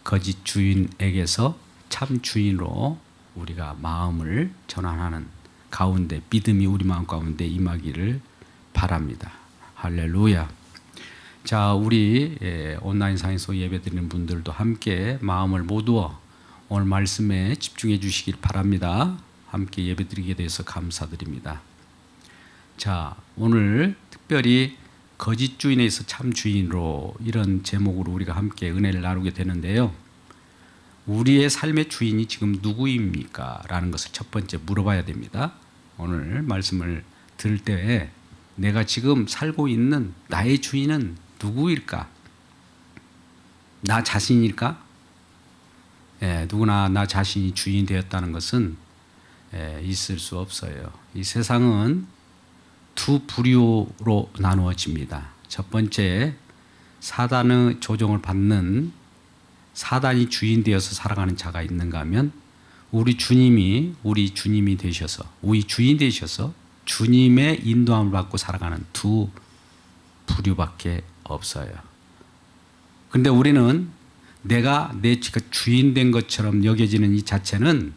거짓 주인에게서 참 주인으로 우리가 마음을 전환하는 가운데 믿음이 우리 마음 가운데 임하기를 바랍니다. 할렐루야. 자, 우리 온라인상에서 예배드리는 분들도 함께 마음을 모두어 오늘 말씀에 집중해 주시길 바랍니다. 함께 예배드리게 돼서 감사드립니다. 자, 오늘 특별히 거짓 주인에서 참 주인으로 이런 제목으로 우리가 함께 은혜를 나누게 되는데요. 우리의 삶의 주인이 지금 누구입니까? 라는 것을 첫 번째 물어봐야 됩니다. 오늘 말씀을 들을 때 내가 지금 살고 있는 나의 주인은 누구일까? 나 자신일까? 누구나 나 자신이 주인이 되었다는 것은 있을 수 없어요. 이 세상은 두 부류로 나누어집니다. 첫 번째, 사단의 조종을 받는 사단이 주인 되어서 살아가는 자가 있는가 하면 우리 주님이 되셔서 우리 주인 되셔서 주님의 인도함을 받고 살아가는 두 부류밖에 없어요. 그런데 우리는 내가 내 주인 된 것처럼 여겨지는 이 자체는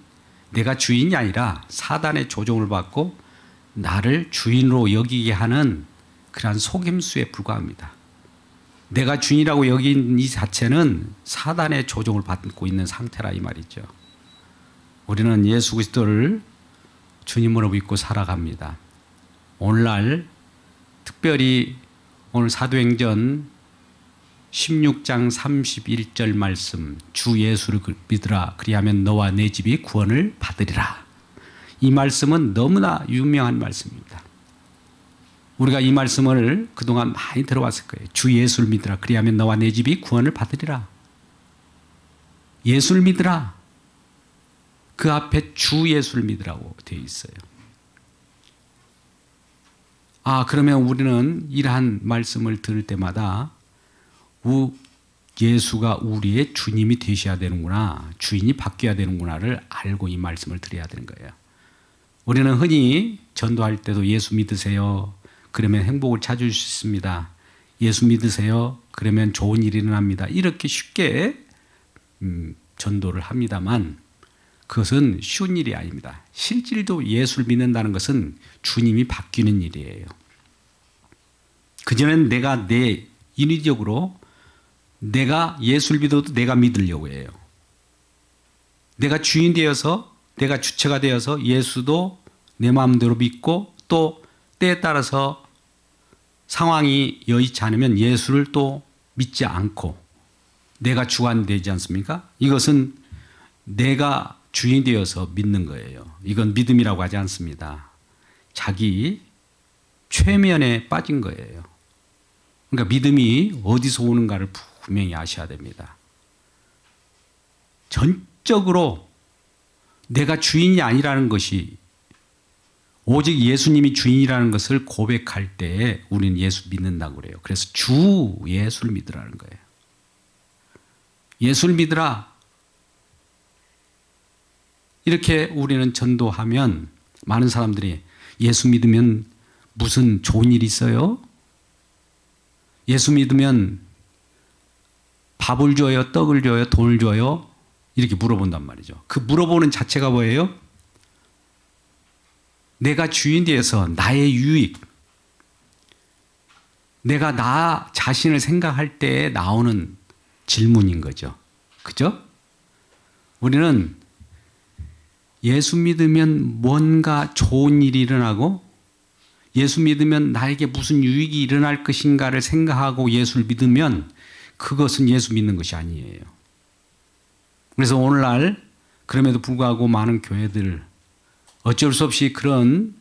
내가 주인이 아니라 사단의 조종을 받고 나를 주인으로 여기게 하는 그러한 속임수에 불과합니다. 내가 주인이라고 여긴 이 자체는 사단의 조종을 받고 있는 상태라 이 말이죠. 우리는 예수 그리스도를 주님으로 믿고 살아갑니다. 오늘날 특별히 오늘 사도행전 16장 31절 말씀, 주 예수를 믿으라 그리하면 너와 내 집이 구원을 받으리라. 이 말씀은 너무나 유명한 말씀입니다. 우리가 이 말씀을 그동안 많이 들어왔을 거예요. 주 예수를 믿으라 그리하면 너와 내 집이 구원을 받으리라. 예수를 믿으라. 그 앞에 주 예수를 믿으라고 되어 있어요. 그러면 우리는 이러한 말씀을 들을 때마다 예수가 우리의 주님이 되셔야 되는구나, 주인이 바뀌어야 되는구나를 알고 이 말씀을 드려야 되는 거예요. 우리는 흔히 전도할 때도 예수 믿으세요. 그러면 행복을 찾을 수 있습니다. 예수 믿으세요. 그러면 좋은 일이 일어납니다. 이렇게 쉽게 전도를 합니다만 그것은 쉬운 일이 아닙니다. 실질도 예수를 믿는다는 것은 주님이 바뀌는 일이에요. 그전엔 내가 내 인위적으로 내가 예수를 믿어도 내가 믿으려고 해요. 내가 주인 되어서 내가 주체가 되어서 예수도 내 마음대로 믿고 또 때에 따라서 상황이 여의치 않으면 예수를 또 믿지 않고 내가 주관되지 않습니까? 이것은 내가 주인 되어서 믿는 거예요. 이건 믿음이라고 하지 않습니다. 자기 최면에 빠진 거예요. 그러니까 믿음이 어디서 오는가를 분명히 아셔야 됩니다. 전적으로 내가 주인이 아니라는 것이 오직 예수님이 주인이라는 것을 고백할 때에 우리는 예수 믿는다고 그래요. 그래서 주 예수를 믿으라는 거예요. 예수를 믿으라. 이렇게 우리는 전도하면 많은 사람들이 예수 믿으면 무슨 좋은 일이 있어요? 예수 믿으면 밥을 줘요? 떡을 줘요? 돈을 줘요? 이렇게 물어본단 말이죠. 그 물어보는 자체가 뭐예요? 내가 주인 되어서 나의 유익, 내가 나 자신을 생각할 때 나오는 질문인 거죠. 그죠? 우리는 예수 믿으면 뭔가 좋은 일이 일어나고 예수 믿으면 나에게 무슨 유익이 일어날 것인가를 생각하고 예수를 믿으면 그것은 예수 믿는 것이 아니에요. 그래서 오늘날 그럼에도 불구하고 많은 교회들 어쩔 수 없이 그런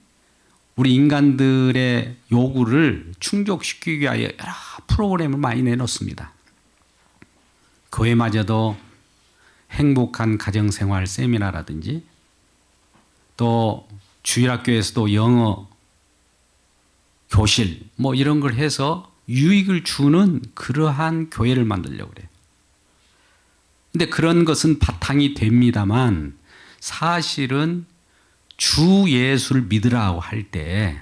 우리 인간들의 요구를 충족시키기 위하여 여러 프로그램을 많이 내놓습니다. 교회마저도 행복한 가정생활 세미나라든지 또 주일학교에서도 영어 교실 이런 걸 해서 유익을 주는 그러한 교회를 만들려고 그래요. 근데 그런 것은 바탕이 됩니다만 사실은 주 예수를 믿으라고 할 때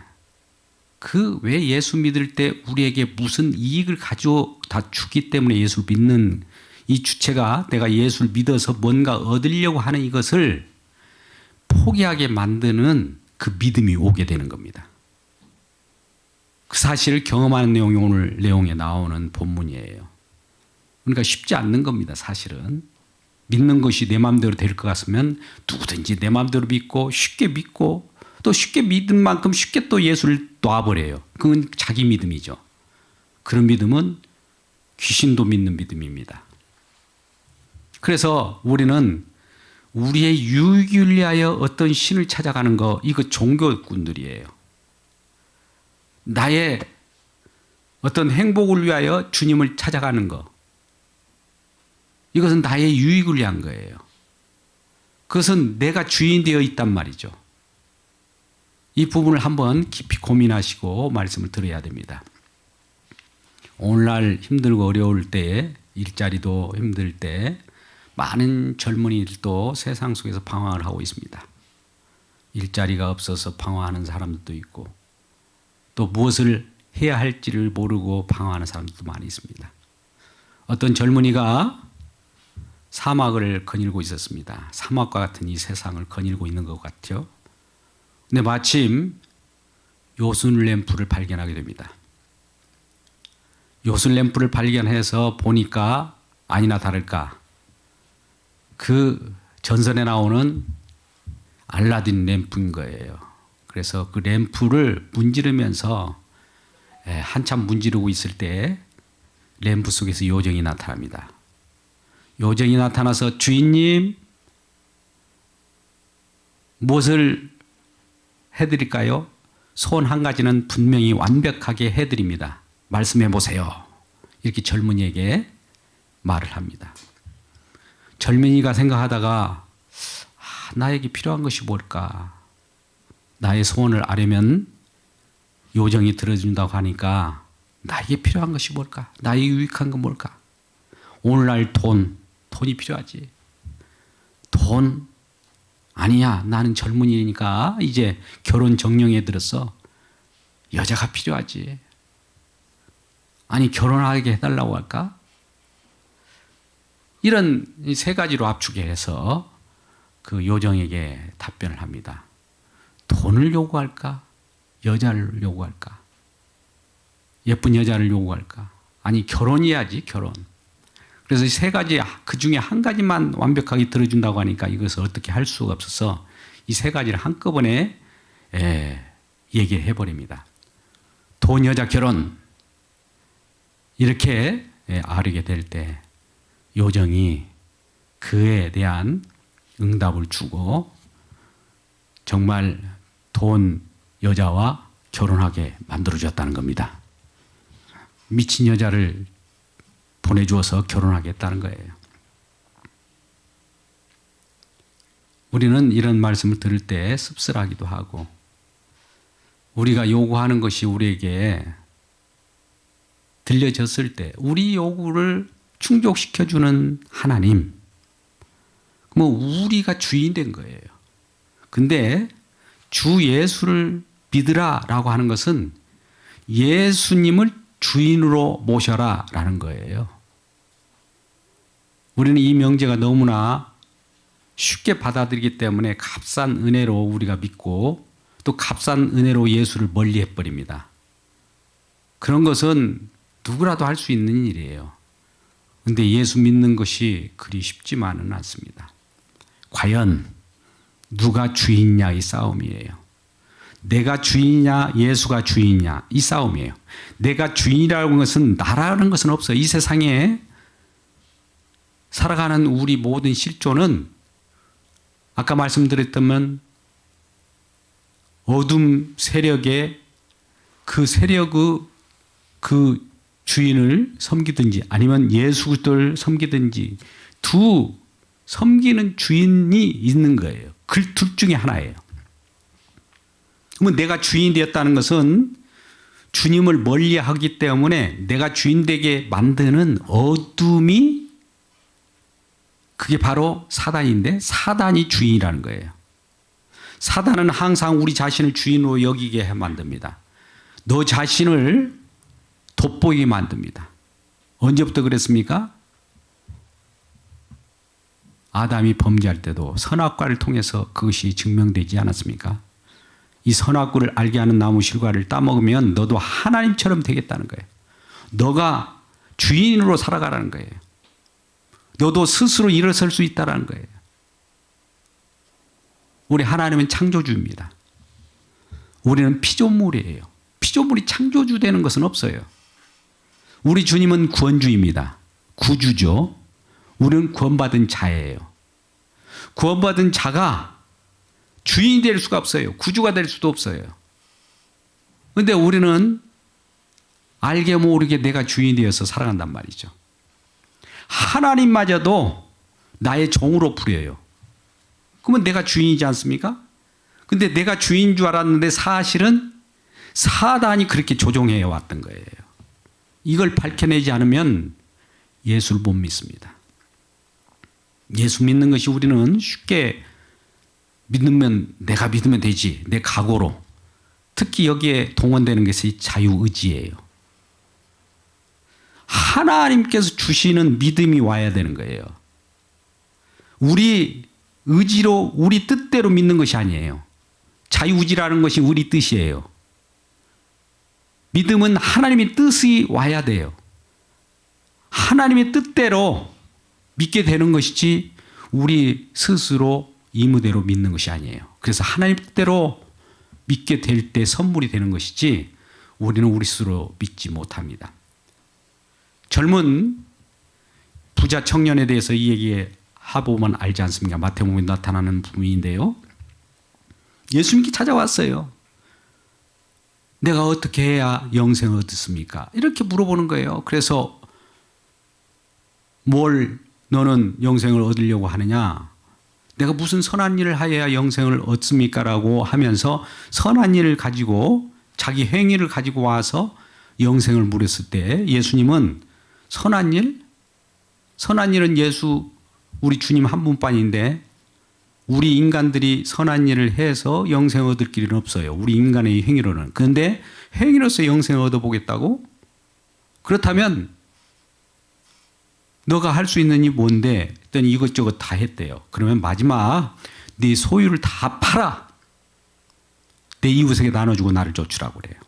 그 왜 예수 믿을 때 우리에게 무슨 이익을 가져다 주기 때문에 예수를 믿는 이 주체가 내가 예수를 믿어서 뭔가 얻으려고 하는 이것을 포기하게 만드는 그 믿음이 오게 되는 겁니다. 그 사실을 경험하는 내용이 오늘 내용에 나오는 본문이에요. 그러니까 쉽지 않는 겁니다. 사실은 믿는 것이 내 마음대로 될 것 같으면 누구든지 내 마음대로 믿고 쉽게 믿고 또 쉽게 믿은 만큼 쉽게 또 예수를 놔버려요. 그건 자기 믿음이죠. 그런 믿음은 귀신도 믿는 믿음입니다. 그래서 우리는 우리의 유익을 위하여 어떤 신을 찾아가는 거, 이거 종교꾼들이에요. 나의 어떤 행복을 위하여 주님을 찾아가는 거, 이것은 나의 유익을 위한 거예요. 그것은 내가 주인 되어 있단 말이죠. 이 부분을 한번 깊이 고민하시고 말씀을 들어야 됩니다. 오늘날 힘들고 어려울 때에, 일자리도 힘들 때 많은 젊은이들도 세상 속에서 방황을 하고 있습니다. 일자리가 없어서 방황하는 사람들도 있고 또 무엇을 해야 할지를 모르고 방황하는 사람들도 많이 있습니다. 어떤 젊은이가 사막을 거닐고 있었습니다. 사막과 같은 이 세상을 거닐고 있는 것 같죠. 근데 마침 요술램프를 발견하게 됩니다. 요술램프를 발견해서 보니까 아니나 다를까 그 전선에 나오는 알라딘 램프인 거예요. 그래서 그 램프를 문지르면서 한참 문지르고 있을 때 램프 속에서 요정이 나타납니다. 요정이 나타나서 주인님 무엇을 해드릴까요? 소원 한 가지는 분명히 완벽하게 해드립니다. 말씀해 보세요. 이렇게 젊은이에게 말을 합니다. 젊은이가 생각하다가 나에게 필요한 것이 뭘까? 나의 소원을 아려면 요정이 들어준다고 하니까 나에게 필요한 것이 뭘까? 나에게 유익한 건 뭘까? 오늘날 돈이 필요하지. 돈 아니야. 나는 젊은이니까 이제 결혼 정령에 들어서 여자가 필요하지. 아니 결혼하게 해달라고 할까? 이런 세 가지로 압축해서 그 요정에게 답변을 합니다. 돈을 요구할까? 여자를 요구할까? 예쁜 여자를 요구할까? 아니 결혼해야지 결혼. 그래서 이 세 가지 그 중에 한 가지만 완벽하게 들어준다고 하니까 이것을 어떻게 할 수가 없어서 이 세 가지를 한꺼번에 얘기해 버립니다. 돈, 여자, 결혼 이렇게 아르게 될 때 요정이 그에 대한 응답을 주고 정말 돈, 여자와 결혼하게 만들어줬다는 겁니다. 미친 여자를 보내주어서 결혼하겠다는 거예요. 우리는 이런 말씀을 들을 때 씁쓸하기도 하고 우리가 요구하는 것이 우리에게 들려졌을 때 우리 요구를 충족시켜주는 하나님, 뭐 우리가 주인 된 거예요. 근데 주 예수를 믿으라라고 하는 것은 예수님을 주인으로 모셔라라는 거예요. 우리는 이 명제가 너무나 쉽게 받아들이기 때문에 값싼 은혜로 우리가 믿고 또 값싼 은혜로 예수를 멀리해 버립니다. 그런 것은 누구라도 할 수 있는 일이에요. 그런데 예수 믿는 것이 그리 쉽지만은 않습니다. 과연 누가 주인냐 이 싸움이에요. 내가 주인이냐 예수가 주인이냐 이 싸움이에요. 내가 주인이라는 것은 나라는 것은 없어요. 이 세상에 살아가는 우리 모든 실존은 아까 말씀드렸다면 어둠 세력의 그 세력의 그 주인을 섬기든지 아니면 예수 그리스도를 섬기든지 두 섬기는 주인이 있는 거예요. 그 둘 중에 하나예요. 그러면 내가 주인 되었다는 것은 주님을 멀리하기 때문에 내가 주인 되게 만드는 어둠이 그게 바로 사단인데 사단이 주인이라는 거예요. 사단은 항상 우리 자신을 주인으로 여기게 만듭니다. 너 자신을 돋보이게 만듭니다. 언제부터 그랬습니까? 아담이 범죄할 때도 선악과를 통해서 그것이 증명되지 않았습니까? 이 선악과를 알게 하는 나무 실과를 따먹으면 너도 하나님처럼 되겠다는 거예요. 너가 주인으로 살아가라는 거예요. 너도 스스로 일어설 수 있다는 거예요. 우리 하나님은 창조주입니다. 우리는 피조물이에요. 피조물이 창조주 되는 것은 없어요. 우리 주님은 구원주입니다. 구주죠. 우리는 구원받은 자예요. 구원받은 자가 주인이 될 수가 없어요. 구주가 될 수도 없어요. 그런데 우리는 알게 모르게 내가 주인이 되어서 살아간단 말이죠. 하나님마저도 나의 종으로 부려요. 그러면 내가 주인이지 않습니까? 근데 내가 주인인 줄 알았는데 사실은 사단이 그렇게 조종해 왔던 거예요. 이걸 밝혀내지 않으면 예수를 못 믿습니다. 예수 믿는 것이 우리는 쉽게 믿으면 내가 믿으면 되지. 내 각오로. 특히 여기에 동원되는 것이 자유의지예요. 하나님께서 주시는 믿음이 와야 되는 거예요. 우리 의지로 우리 뜻대로 믿는 것이 아니에요. 자유의지라는 것이 우리 뜻이에요. 믿음은 하나님의 뜻이 와야 돼요. 하나님의 뜻대로 믿게 되는 것이지 우리 스스로 이무대로 믿는 것이 아니에요. 그래서 하나님 뜻대로 믿게 될 때 선물이 되는 것이지 우리는 우리 스스로 믿지 못합니다. 젊은 부자 청년에 대해서 이 얘기 해보면 알지 않습니까? 마태복음에 나타나는 부분인데요. 예수님께 찾아왔어요. 내가 어떻게 해야 영생을 얻습니까? 이렇게 물어보는 거예요. 그래서 뭘 너는 영생을 얻으려고 하느냐? 내가 무슨 선한 일을 하여야 영생을 얻습니까? 라고 하면서 선한 일을 가지고 자기 행위를 가지고 와서 영생을 물었을 때 예수님은 선한 일? 선한 일은 예수 우리 주님 한 분뿐인데 우리 인간들이 선한 일을 해서 영생을 얻을 길은 없어요. 우리 인간의 행위로는. 그런데 행위로서 영생을 얻어보겠다고? 그렇다면 너가 할 수 있는 일이 뭔데? 했더니 이것저것 다 했대요. 그러면 마지막 네 소유를 다 팔아. 내 이웃에게 나눠주고 나를 쫓으라고 그래요.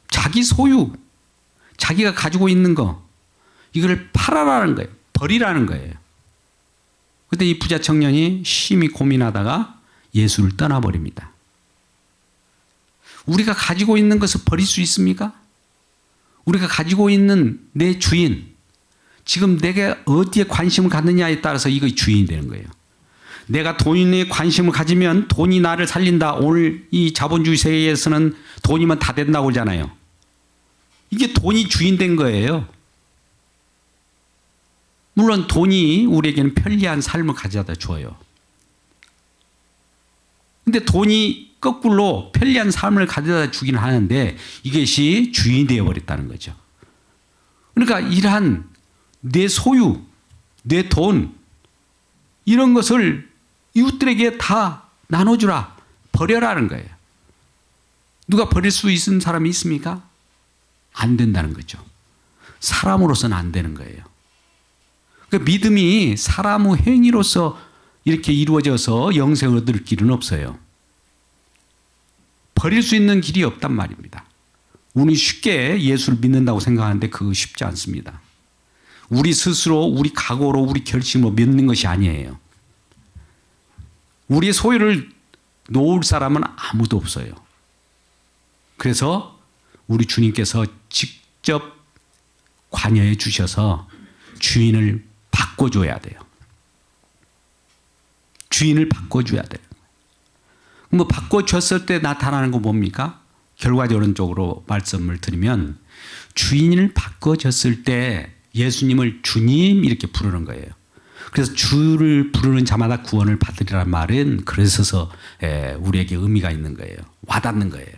자기 소유, 자기가 가지고 있는 거 이걸 팔아라는 거예요. 버리라는 거예요. 그때 이 부자 청년이 심히 고민하다가 예수를 떠나버립니다. 우리가 가지고 있는 것을 버릴 수 있습니까? 우리가 가지고 있는 내 주인, 지금 내가 어디에 관심을 갖느냐에 따라서 이거 주인이 되는 거예요. 내가 돈에 관심을 가지면 돈이 나를 살린다. 오늘 이 자본주의 세계에서는 돈이면 다 된다고 그러잖아요. 이게 돈이 주인 된 거예요. 물론 돈이 우리에게는 편리한 삶을 가져다 줘요. 근데 돈이 거꾸로 편리한 삶을 가져다 주긴 하는데 이것이 주인이 되어버렸다는 거죠. 그러니까 이러한 내 소유, 내 돈 이런 것을 이웃들에게 다 나눠주라, 버려라는 거예요. 누가 버릴 수 있는 사람이 있습니까? 안 된다는 거죠. 사람으로서는 안 되는 거예요. 그러니까 믿음이 사람의 행위로서 이렇게 이루어져서 영생을 얻을 길은 없어요. 버릴 수 있는 길이 없단 말입니다. 우리 쉽게 예수를 믿는다고 생각하는데 그거 쉽지 않습니다. 우리 스스로 우리 각오로 우리 결심으로 믿는 것이 아니에요. 우리의 소유를 놓을 사람은 아무도 없어요. 그래서 우리 주님께서 직접 관여해 주셔서 주인을 바꿔줘야 돼요. 주인을 바꿔줘야 돼요. 뭐 바꿔줬을 때 나타나는 거 뭡니까? 결과적으로 말씀을 드리면 주인을 바꿔줬을 때 예수님을 주님 이렇게 부르는 거예요. 그래서 주를 부르는 자마다 구원을 받으리라는 말은 그래서 우리에게 의미가 있는 거예요. 와닿는 거예요.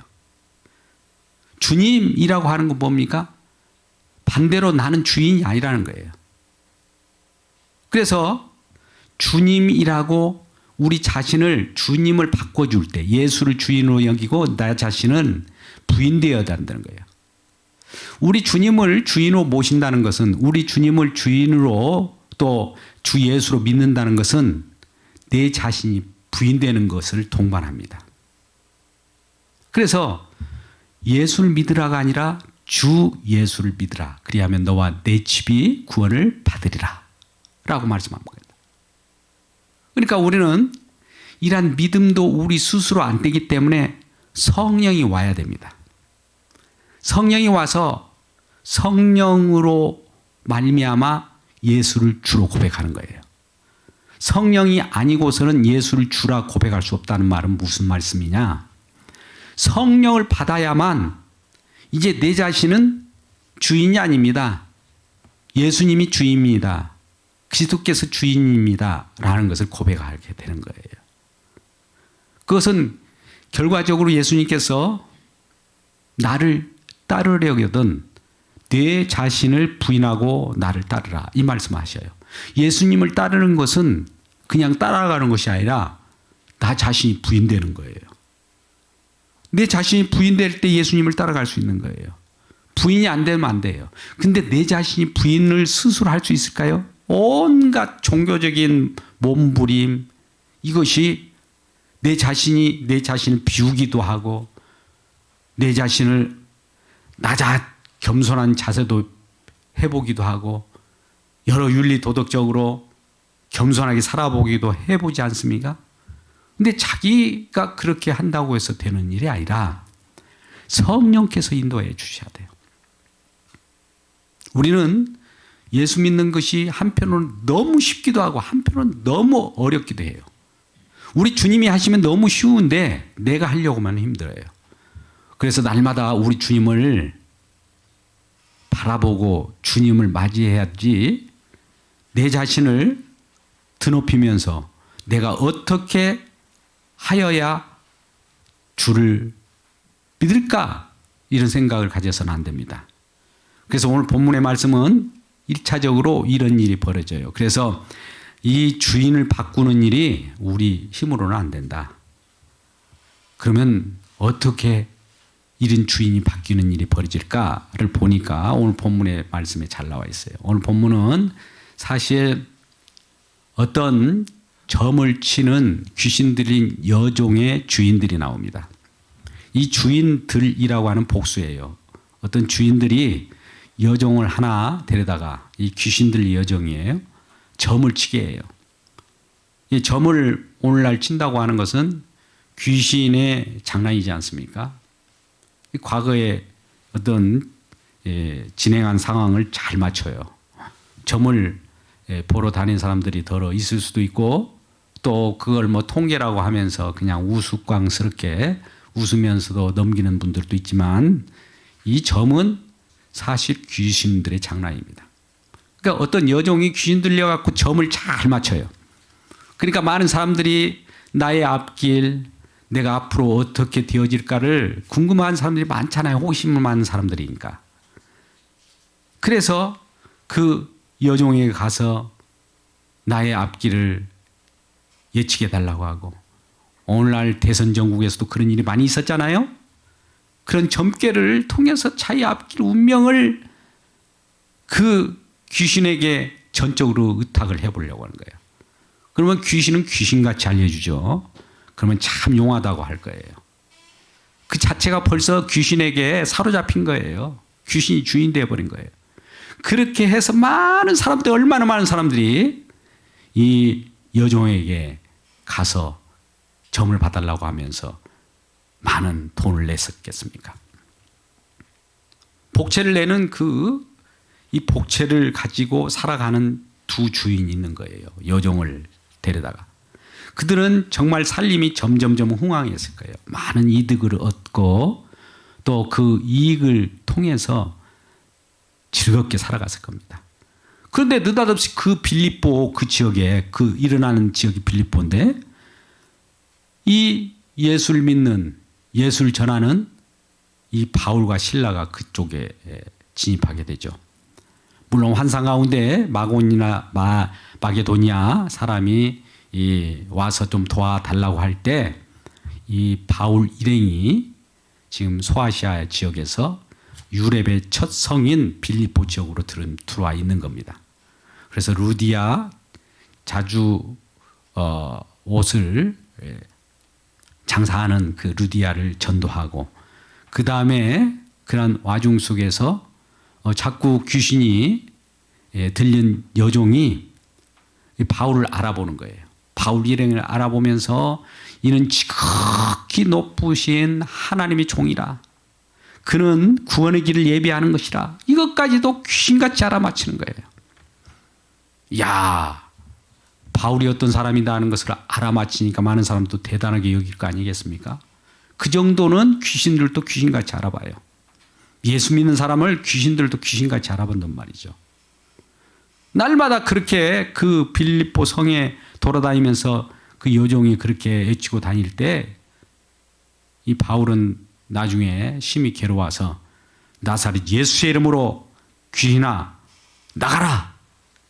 주님이라고 하는 건 뭡니까? 반대로 나는 주인이 아니라는 거예요. 그래서 주님이라고 우리 자신을 주님을 바꿔줄 때 예수를 주인으로 여기고 나 자신은 부인되어야 한다는 거예요. 우리 주님을 주인으로 모신다는 것은 우리 주님을 주인으로 또 주 예수로 믿는다는 것은 내 자신이 부인되는 것을 동반합니다. 그래서 예수를 믿으라가 아니라 주 예수를 믿으라. 그리하면 너와 내 집이 구원을 받으리라 라고 말씀합니다. 그러니까 우리는 이러한 믿음도 우리 스스로 안 되기 때문에 성령이 와야 됩니다. 성령이 와서 성령으로 말미암아 예수를 주로 고백하는 거예요. 성령이 아니고서는 예수를 주라 고백할 수 없다는 말은 무슨 말씀이냐? 성령을 받아야만 이제 내 자신은 주인이 아닙니다. 예수님이 주인입니다. 그리스도께서 주인입니다. 라는 것을 고백하게 되는 거예요. 그것은 결과적으로 예수님께서 나를 따르려거든 내 자신을 부인하고 나를 따르라 이 말씀하셔요. 예수님을 따르는 것은 그냥 따라가는 것이 아니라 나 자신이 부인되는 거예요. 내 자신이 부인될 때 예수님을 따라갈 수 있는 거예요. 부인이 안 되면 안 돼요. 근데 내 자신이 부인을 스스로 할 수 있을까요? 온갖 종교적인 몸부림 이것이 내 자신을 비우기도 하고 내 자신을 겸손한 자세도 해보기도 하고 여러 윤리 도덕적으로 겸손하게 살아보기도 해보지 않습니까? 근데 자기가 그렇게 한다고 해서 되는 일이 아니라 성령께서 인도해 주셔야 돼요. 우리는 예수 믿는 것이 한편으로는 너무 쉽기도 하고 한편으로는 너무 어렵기도 해요. 우리 주님이 하시면 너무 쉬운데 내가 하려고 하면 힘들어요. 그래서 날마다 우리 주님을 바라보고 주님을 맞이해야지 내 자신을 드높이면서 내가 어떻게 하여야 주를 믿을까 이런 생각을 가져서는 안 됩니다. 그래서 오늘 본문의 말씀은 1차적으로 이런 일이 벌어져요. 그래서 이 주인을 바꾸는 일이 우리 힘으로는 안 된다. 그러면 어떻게 이런 주인이 바뀌는 일이 벌어질까를 보니까 오늘 본문의 말씀에 잘 나와 있어요. 오늘 본문은 사실 어떤 점을 치는 귀신들인 여종의 주인들이 나옵니다. 이 주인들이라고 하는 복수예요. 어떤 주인들이 여종을 하나 데려다가 이 귀신들 여종이에요. 점을 치게 해요. 이 점을 오늘날 친다고 하는 것은 귀신의 장난이지 않습니까? 과거에 어떤 진행한 상황을 잘 맞춰요. 점을 보러 다닌 사람들이 더러 있을 수도 있고 또 그걸 뭐 통계라고 하면서 그냥 우스꽝스럽게 웃으면서도 넘기는 분들도 있지만 이 점은 사실 귀신들의 장난입니다. 그러니까 어떤 여종이 귀신 들려갖고 점을 잘 맞춰요. 그러니까 많은 사람들이 나의 앞길 내가 앞으로 어떻게 되어질까를 궁금한 사람들이 많잖아요. 호기심을 많은 사람들이니까. 그래서 그 여종에게 가서 나의 앞길을 예측해 달라고 하고 오늘날 대선 전국에서도 그런 일이 많이 있었잖아요. 그런 점괘를 통해서 자기 앞길 운명을 그 귀신에게 전적으로 의탁을 해보려고 하는 거예요. 그러면 귀신은 귀신같이 알려주죠. 그러면 참 용하다고 할 거예요. 그 자체가 벌써 귀신에게 사로잡힌 거예요. 귀신이 주인 되어버린 거예요. 그렇게 해서 많은 사람들, 얼마나 많은 사람들이 이 여종에게 가서 점을 봐달라고 하면서 많은 돈을 냈었겠습니까? 복채를 내는 이 복채를 가지고 살아가는 두 주인이 있는 거예요. 여종을 데려다가. 그들은 정말 살림이 점점점 흥황했을 거예요. 많은 이득을 얻고 또 그 이익을 통해서 즐겁게 살아갔을 겁니다. 그런데 느닷없이 그 빌립보 그 지역에 일어나는 지역이 빌립보인데 이 예수를 믿는 예수를 전하는 이 바울과 실라가 그쪽에 진입하게 되죠. 물론 환상 가운데 마곤이나 마게도니아 사람이 와서 좀 도와달라고 할 때 이 바울 일행이 지금 소아시아 지역에서 유럽의 첫 성인 빌립보 지역으로 들어와 있는 겁니다. 그래서 루디아 자주 옷을 장사하는 그 루디아를 전도하고, 그 다음에 그런 와중 속에서 자꾸 귀신이 들린 여종이 바울을 알아보는 거예요. 바울 일행을 알아보면서 이는 지극히 높으신 하나님의 종이라, 그는 구원의 길을 예비하는 것이라, 이것까지도 귀신같이 알아맞히는 거예요. 야, 바울이 어떤 사람이다 하는 것을 알아맞히니까 많은 사람도 대단하게 여길 거 아니겠습니까? 그 정도는 귀신들도 귀신같이 알아봐요. 예수 믿는 사람을 귀신들도 귀신같이 알아본단 말이죠. 날마다 그렇게 그 빌립보 성에 돌아다니면서 그 여종이 그렇게 외치고 다닐 때, 이 바울은 나중에 심히 괴로워서 나사렛 예수의 이름으로 귀신아 나가라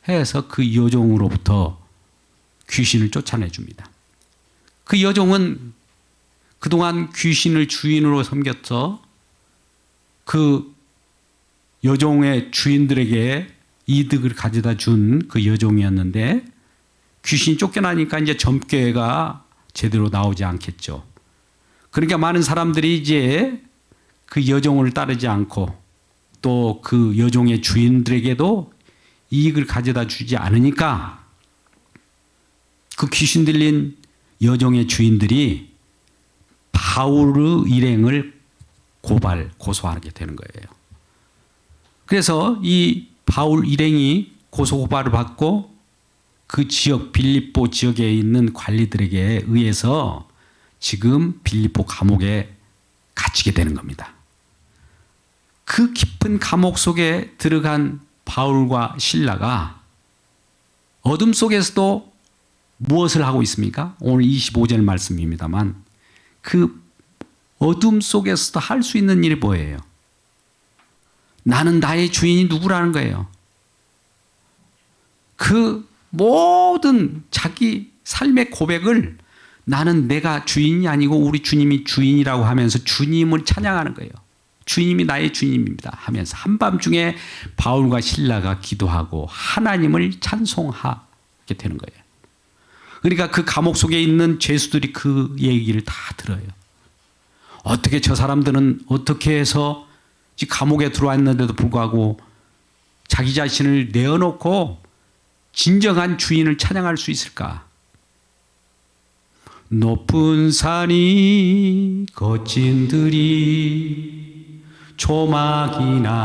해서 그 여종으로부터 귀신을 쫓아내 줍니다. 그 여종은 그동안 귀신을 주인으로 섬겼어 그 여종의 주인들에게 이득을 가져다 준 그 여종이었는데, 귀신이 쫓겨나니까 이제 점괘가 제대로 나오지 않겠죠. 그러니까 많은 사람들이 이제 그 여종을 따르지 않고 또 그 여종의 주인들에게도 이익을 가져다 주지 않으니까 그 귀신 들린 여종의 주인들이 바울의 일행을 고소하게 되는 거예요. 그래서 이 바울 일행이 고소고발을 받고 그 지역 빌립보 지역에 있는 관리들에게 의해서 지금 빌립보 감옥에 갇히게 되는 겁니다. 그 깊은 감옥 속에 들어간 바울과 실라가 어둠 속에서도 무엇을 하고 있습니까? 오늘 25절 말씀입니다만, 그 어둠 속에서도 할 수 있는 일이 뭐예요? 나는 나의 주인이 누구라는 거예요. 그 모든 자기 삶의 고백을 나는 내가 주인이 아니고 우리 주님이 주인이라고 하면서 주님을 찬양하는 거예요. 주님이 나의 주님입니다 하면서 한밤중에 바울과 실라가 기도하고 하나님을 찬송하게 되는 거예요. 그러니까 그 감옥 속에 있는 죄수들이 그 얘기를 다 들어요. 어떻게 저 사람들은 어떻게 해서 감옥에 들어왔는데도 불구하고 자기 자신을 내어놓고 진정한 주인을 찬양할 수 있을까? 높은 산이 거친 들이 조막이나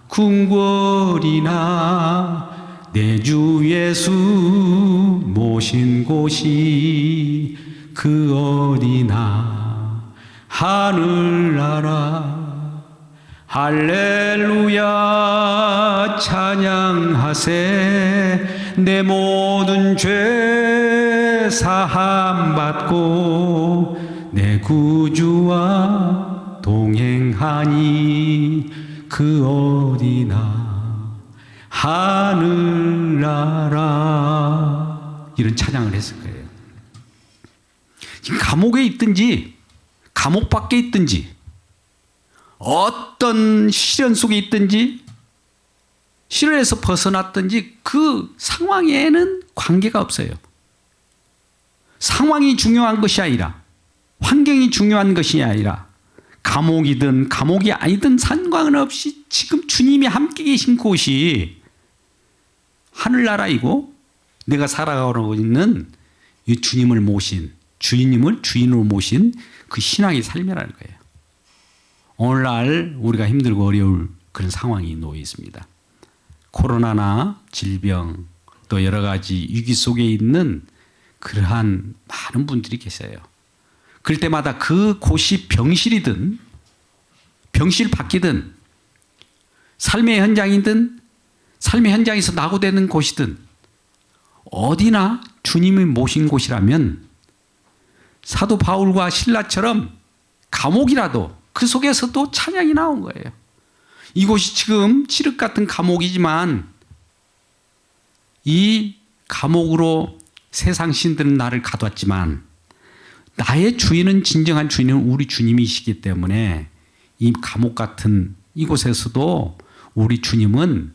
궁궐이나 내 주 예수 모신 곳이 그 어디나 하늘나라 할렐루야 찬양하세 내 모든 죄 사함 받고 내 구주와 동행하니 그 어디나 하늘나라, 이런 찬양을 했을 거예요. 지금 감옥에 있든지 감옥 밖에 있든지 어떤 시련 속에 있든지 시련에서 벗어났든지 그 상황에는 관계가 없어요. 상황이 중요한 것이 아니라, 환경이 중요한 것이 아니라, 감옥이든 감옥이 아니든 상관없이 지금 주님이 함께 계신 곳이 하늘나라이고 내가 살아가고 있는 이 주님을 모신, 주님을 주인으로 모신 그 신앙의 삶이라는 거예요. 오늘날 우리가 힘들고 어려울 그런 상황이 놓여 있습니다. 코로나나 질병 또 여러 가지 위기 속에 있는 그러한 많은 분들이 계세요. 그럴 때마다 그 곳이 병실이든 병실 밖이든 삶의 현장이든 삶의 현장에서 낙오되는 곳이든 어디나 주님이 모신 곳이라면 사도 바울과 실라처럼 감옥이라도 그 속에서도 찬양이 나온 거예요. 이곳이 지금 칠흑 같은 감옥이지만 이 감옥으로 세상 신들은 나를 가뒀지만 나의 주인은, 진정한 주인은 우리 주님이시기 때문에 이 감옥 같은 이곳에서도 우리 주님은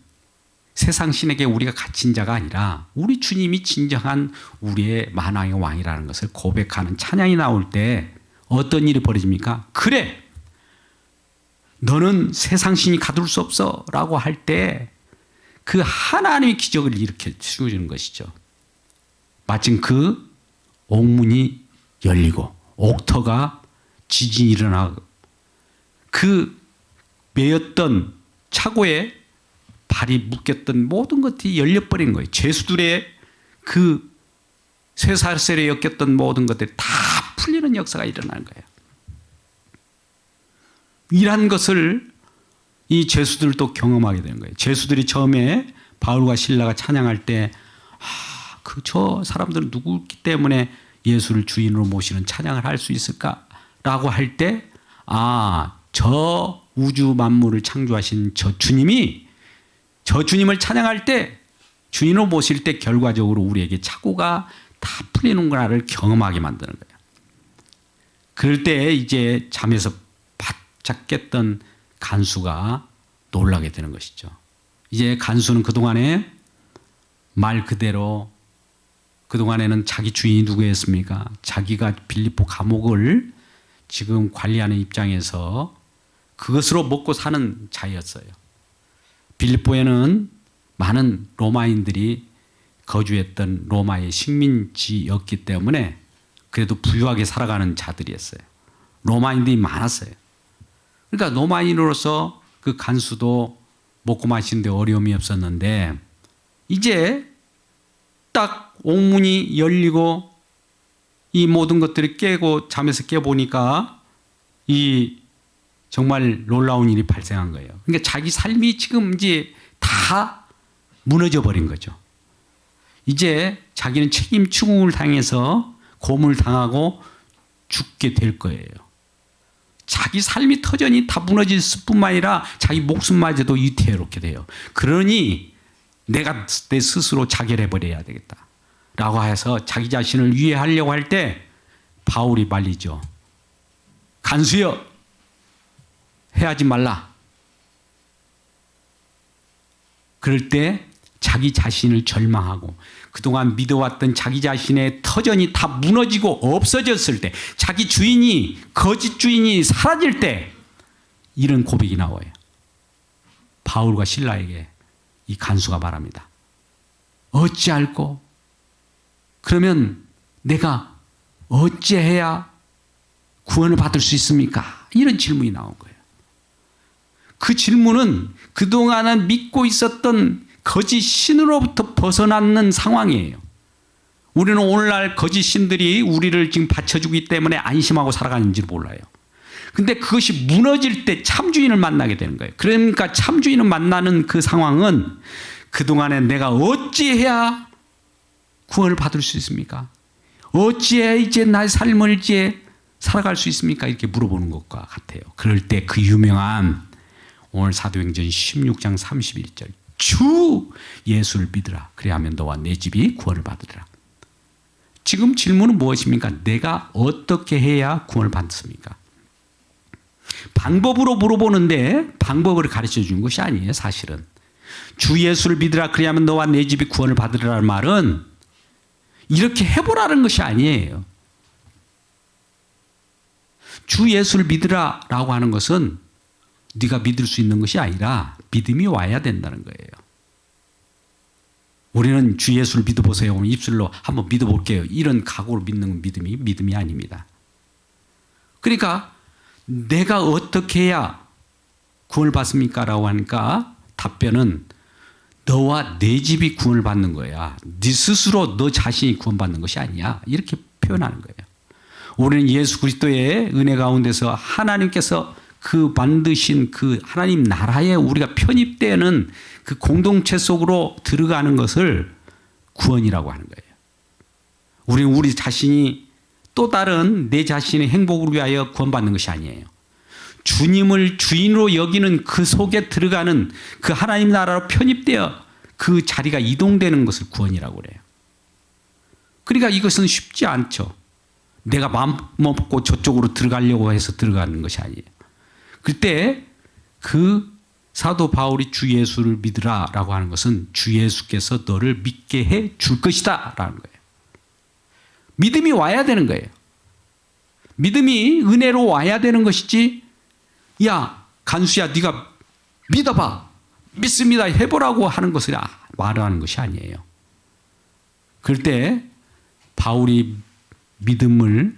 세상 신에게 우리가 갇힌 자가 아니라 우리 주님이 진정한 우리의 만왕의 왕이라는 것을 고백하는 찬양이 나올 때 어떤 일이 벌어집니까? 그래, 너는 세상 신이 가둘 수 없어 라고 할 때 그 하나님의 기적을 일으켜 주는 것이죠. 마침 그 옥문이 열리고 옥터가 지진이 일어나고 그 매였던 차고에 발이 묶였던 모든 것들이 열려버린 거예요. 죄수들의 그 쇠사슬에 엮였던 모든 것들이 다 풀리는 역사가 일어나는 거예요. 이러한 것을 이 죄수들도 경험하게 되는 거예요. 죄수들이 처음에 바울과 실라가 찬양할 때 저 사람들은 누구기 때문에 예수를 주인으로 모시는 찬양을 할 수 있을까라고 할 때 저 우주 만물을 창조하신 저 주님이 저 주님을 찬양할 때 주인으로 모실 때 결과적으로 우리에게 착오가 다 풀리는구나를 경험하게 만드는 거예요. 그럴 때 이제 잠에서 바짝 깼던 간수가 놀라게 되는 것이죠. 이제 간수는 그동안에 말 그대로 그동안에는 자기 주인이 누구였습니까? 자기가 빌립보 감옥을 지금 관리하는 입장에서 그것으로 먹고 사는 자였어요. 빌립보에는 많은 로마인들이 거주했던 로마의 식민지였기 때문에 그래도 부유하게 살아가는 자들이었어요. 로마인들이 많았어요. 그러니까 로마인으로서 그 간수도 먹고 마시는데 어려움이 없었는데 이제 딱 옥문이 열리고 이 모든 것들이 깨고 잠에서 깨보니까 이 정말 놀라운 일이 발생한 거예요. 그러니까 자기 삶이 지금 이제 다 무너져 버린 거죠. 이제 자기는 책임 추궁을 당해서 고문을 당하고 죽게 될 거예요. 자기 삶이 터전이 다 무너질 뿐만 아니라 자기 목숨마저도 위태롭게 돼요. 그러니 내가 내 스스로 자결해버려야 되겠다 라고 해서 자기 자신을 위해하려고 할 때 바울이 말리죠. 간수여, 해하지 말라. 그럴 때 자기 자신을 절망하고 그동안 믿어왔던 자기 자신의 터전이 다 무너지고 없어졌을 때, 자기 주인이, 거짓 주인이 사라질 때 이런 고백이 나와요. 바울과 실라에게 이 간수가 말합니다. 어찌할꼬? 그러면 내가 어찌해야 구원을 받을 수 있습니까? 이런 질문이 나온 거예요. 그 질문은 그동안은 믿고 있었던 거짓 신으로부터 벗어나는 상황이에요. 우리는 오늘날 거짓 신들이 우리를 지금 받쳐주기 때문에 안심하고 살아가는지 몰라요. 근데 그것이 무너질 때 참주인을 만나게 되는 거예요. 그러니까 참주인을 만나는 그 상황은 그동안에 내가 어찌해야 구원을 받을 수 있습니까? 어찌해야 이제 나의 삶을 이제 살아갈 수 있습니까? 이렇게 물어보는 것과 같아요. 그럴 때 그 유명한 오늘 사도행전 16장 31절 주 예수를 믿으라. 그래야하면 너와 내 집이 구원을 받으리라. 지금 질문은 무엇입니까? 내가 어떻게 해야 구원을 받습니까? 방법으로 물어보는데 방법을 가르쳐 준 것이 아니에요. 사실은 주 예수를 믿으라. 그래야하면 너와 내 집이 구원을 받으리라는 말은 이렇게 해보라는 것이 아니에요. 주 예수를 믿으라 라고 하는 것은 네가 믿을 수 있는 것이 아니라 믿음이 와야 된다는 거예요. 우리는 주 예수를 믿어보세요. 오늘 입술로 한번 믿어볼게요. 이런 각오로 믿는 믿음이 아닙니다. 그러니까 내가 어떻게 해야 구원을 받습니까? 라고 하니까 답변은 너와 내 집이 구원을 받는 거야. 네 스스로 너 자신이 구원받는 것이 아니야. 이렇게 표현하는 거예요. 우리는 예수 그리스도의 은혜 가운데서 하나님께서 그 만드신 그 하나님 나라에 우리가 편입되는 그 공동체 속으로 들어가는 것을 구원이라고 하는 거예요. 우리는 우리 자신이 또 다른 내 자신의 행복을 위하여 구원받는 것이 아니에요. 주님을 주인으로 여기는 그 속에 들어가는 그 하나님 나라로 편입되어 그 자리가 이동되는 것을 구원이라고 그래요. 그러니까 이것은 쉽지 않죠. 내가 마음 먹고 저쪽으로 들어가려고 해서 들어가는 것이 아니에요. 그때 그 사도 바울이 주 예수를 믿으라라고 하는 것은 주 예수께서 너를 믿게 해 줄 것이다라는 거예요. 믿음이 와야 되는 거예요. 믿음이 은혜로 와야 되는 것이지, 야 간수야 네가 믿어봐, 믿습니다 해보라고 하는 것을 말하는 것이 아니에요. 그럴 때 바울이 믿음을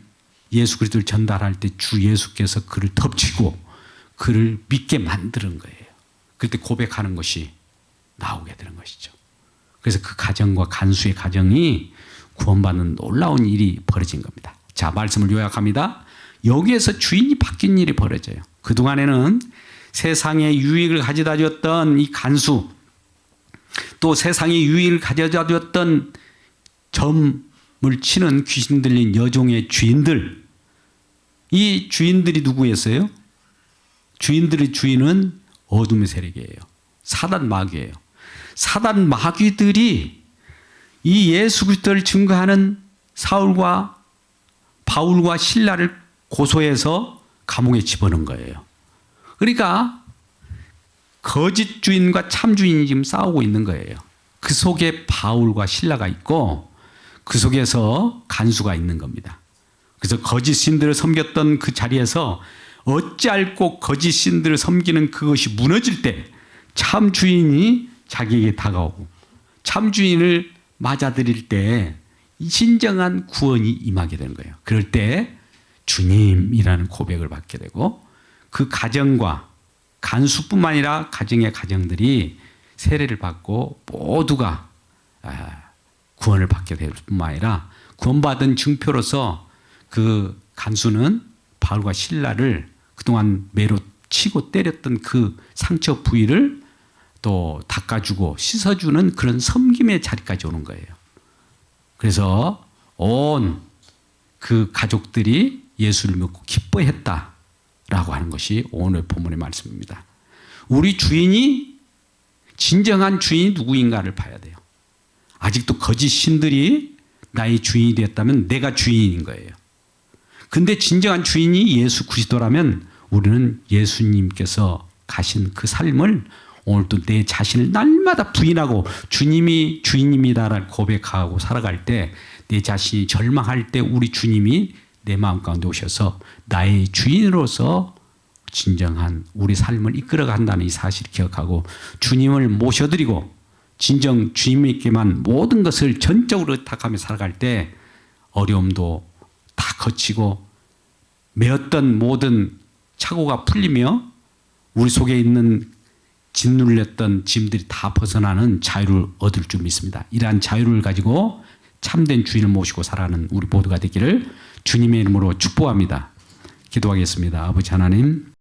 예수 그리스도를 전달할 때 주 예수께서 그를 덮치고 그를 믿게 만드는 거예요. 그럴 때 고백하는 것이 나오게 되는 것이죠. 그래서 그 가정과 간수의 가정이 구원받는 놀라운 일이 벌어진 겁니다. 자, 말씀을 요약합니다. 여기에서 주인이 바뀐 일이 벌어져요. 그동안에는 세상에 유익을 가져다 줬던 이 간수, 또 세상에 유익을 가져다 줬던 점을 치는 귀신 들린 여종의 주인들, 이 주인들이 누구였어요? 주인들의 주인은 어둠의 세력이에요. 사단 마귀예요. 사단 마귀들이 이 예수 그리스도를 증거하는 사울과 바울과 실라를 고소해서 감옥에 집어넣은 거예요. 그러니까 거짓 주인과 참 주인이 지금 싸우고 있는 거예요. 그 속에 바울과 실라가 있고 그 속에서 간수가 있는 겁니다. 그래서 거짓 신들을 섬겼던 그 자리에서 어찌할꼬 거짓 신들을 섬기는 그것이 무너질 때 참 주인이 자기에게 다가오고 참 주인을 맞아들일 때 진정한 구원이 임하게 되는 거예요. 그럴 때 주님이라는 고백을 받게 되고 그 가정과 간수뿐만 아니라 가정의 가정들이 세례를 받고 모두가 구원을 받게 될 뿐만 아니라 구원받은 증표로서 그 간수는 바울과 실라를 그동안 매로 치고 때렸던 그 상처 부위를 또 닦아주고 씻어주는 그런 섬김의 자리까지 오는 거예요. 그래서 온 그 가족들이 예수를 믿고 기뻐했다라고 하는 것이 오늘 본문의 말씀입니다. 우리 주인이 진정한 주인이 누구인가를 봐야 돼요. 아직도 거짓 신들이 나의 주인이 되었다면 내가 주인인 거예요. 근데 진정한 주인이 예수 그리스도라면 우리는 예수님께서 가신 그 삶을 오늘도 내 자신을 날마다 부인하고 주님이 주인입니다라고 고백하고 살아갈 때 내 자신이 절망할 때 우리 주님이 내 마음 가운데 오셔서 나의 주인으로서 진정한 우리 삶을 이끌어간다는 이 사실을 기억하고 주님을 모셔드리고 진정 주님께만 모든 것을 전적으로 의탁하며 살아갈 때 어려움도 다 거치고 매었던 모든 착오가 풀리며 우리 속에 있는 짓눌렸던 짐들이 다 벗어나는 자유를 얻을 줄 믿습니다. 이러한 자유를 가지고 참된 주인을 모시고 살아가는 우리 모두가 되기를 주님의 이름으로 축복합니다. 기도하겠습니다. 아버지 하나님,